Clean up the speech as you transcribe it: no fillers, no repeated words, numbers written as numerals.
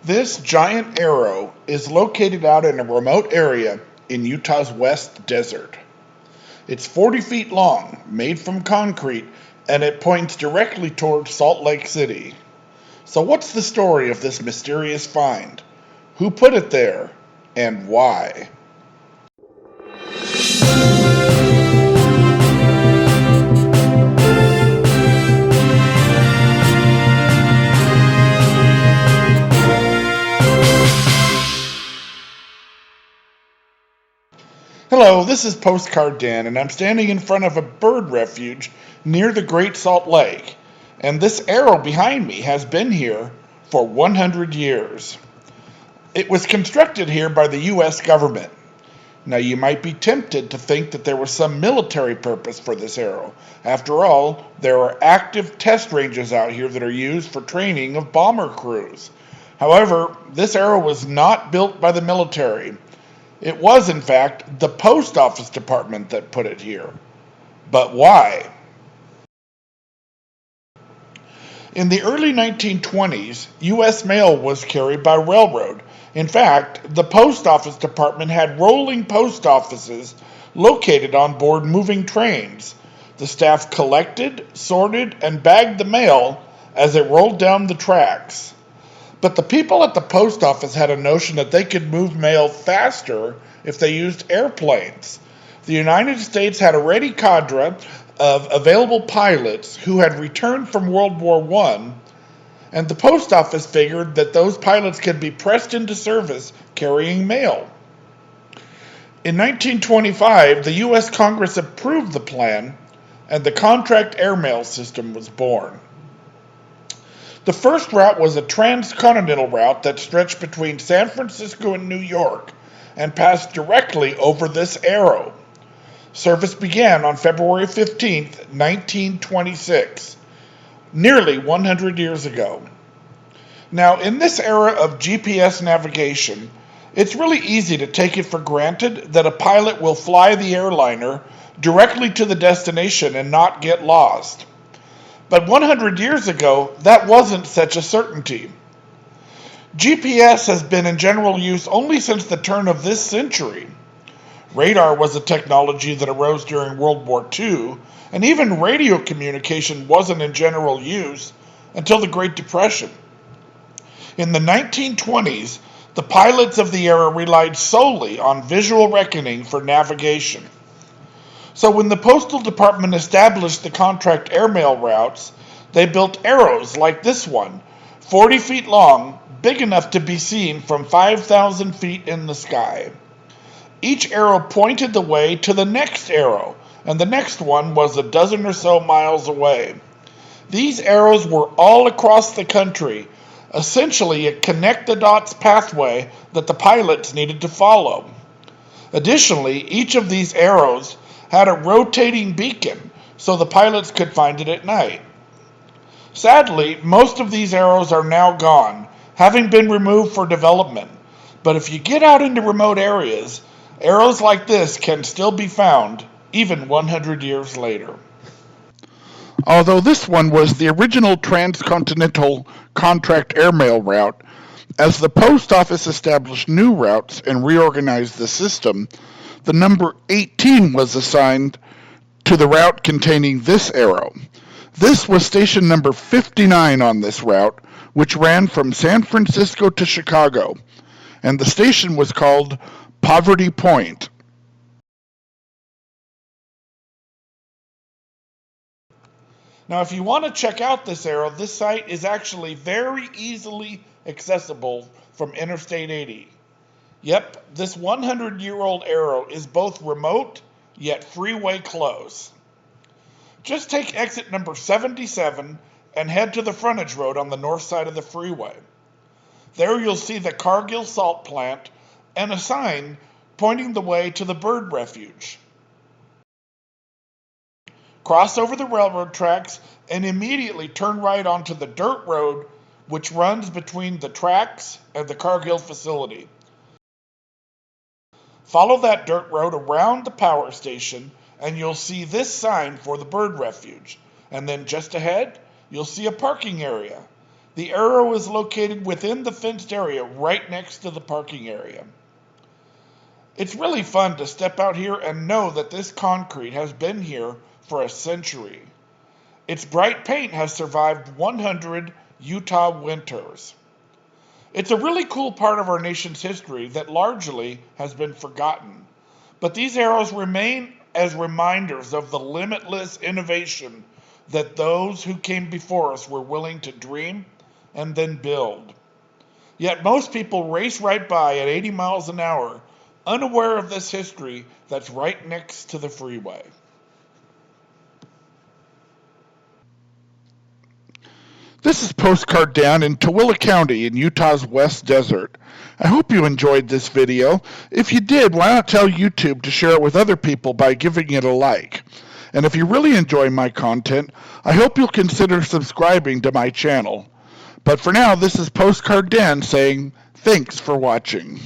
This giant arrow is located out in a remote area in Utah's West Desert. It's 40 feet long, made from concrete, and it points directly toward Salt Lake City. So what's the story of this mysterious find? Who put it there, and why? Hello, this is Postcard Dan, and I'm standing in front of a bird refuge near the Great Salt Lake. And this arrow behind me has been here for 100 years. It was constructed here by the U.S. government. Now, you might be tempted to think that there was some military purpose for this arrow. After all, there are active test ranges out here that are used for training of bomber crews. However, this arrow was not built by the military. It was, in fact, the Post Office Department that put it here. But why? In the early 1920s, U.S. mail was carried by railroad. In fact, the Post Office Department had rolling post offices located on board moving trains. The staff collected, sorted, and bagged the mail as it rolled down the tracks. But the people at the post office had a notion that they could move mail faster if they used airplanes. The United States had a ready cadre of available pilots who had returned from World War I, and the post office figured that those pilots could be pressed into service carrying mail. In 1925, the U.S. Congress approved the plan, and the contract airmail system was born. The first route was a transcontinental route that stretched between San Francisco and New York and passed directly over this arrow. Service began on February 15, 1926, nearly 100 years ago. Now, in this era of GPS navigation, it's really easy to take it for granted that a pilot will fly the airliner directly to the destination and not get lost. But 100 years ago, that wasn't such a certainty. GPS has been in general use only since the turn of this century. Radar was a technology that arose during World War II, and even radio communication wasn't in general use until the Great Depression. In the 1920s, the pilots of the era relied solely on visual reckoning for navigation. So when the Postal Department established the contract airmail routes, they built arrows like this one, 40 feet long, big enough to be seen from 5,000 feet in the sky. Each arrow pointed the way to the next arrow, and the next one was a dozen or so miles away. These arrows were all across the country, essentially a connect-the-dots pathway that the pilots needed to follow. Additionally, each of these arrows had a rotating beacon so the pilots could find it at night. Sadly, most of these arrows are now gone, having been removed for development. But if you get out into remote areas, arrows like this can still be found, even 100 years later. Although this one was the original transcontinental contract airmail route, as the post office established new routes and reorganized the system, the number 18 was assigned to the route containing this arrow. This was station number 59 on this route, which ran from San Francisco to Chicago, and the station was called Poverty Point. Now, if you want to check out this arrow, this site is actually very easily accessible from Interstate 80. Yep, this 100-year-old arrow is both remote, yet freeway close. Just take exit number 77 and head to the frontage road on the north side of the freeway. There you'll see the Cargill Salt Plant and a sign pointing the way to the bird refuge. Cross over the railroad tracks and immediately turn right onto the dirt road which runs between the tracks and the Cargill facility. Follow that dirt road around the power station and you'll see this sign for the bird refuge. And then just ahead, you'll see a parking area. The arrow is located within the fenced area right next to the parking area. It's really fun to step out here and know that this concrete has been here for a century. Its bright paint has survived 100 Utah winters. It's a really cool part of our nation's history that largely has been forgotten. But these arrows remain as reminders of the limitless innovation that those who came before us were willing to dream and then build. Yet most people race right by at 80 miles an hour, unaware of this history that's right next to the freeway. This is Postcard Dan in Tooele County in Utah's West Desert. I hope you enjoyed this video. If you did, why not tell YouTube to share it with other people by giving it a like? And if you really enjoy my content, I hope you'll consider subscribing to my channel. But for now, this is Postcard Dan saying thanks for watching.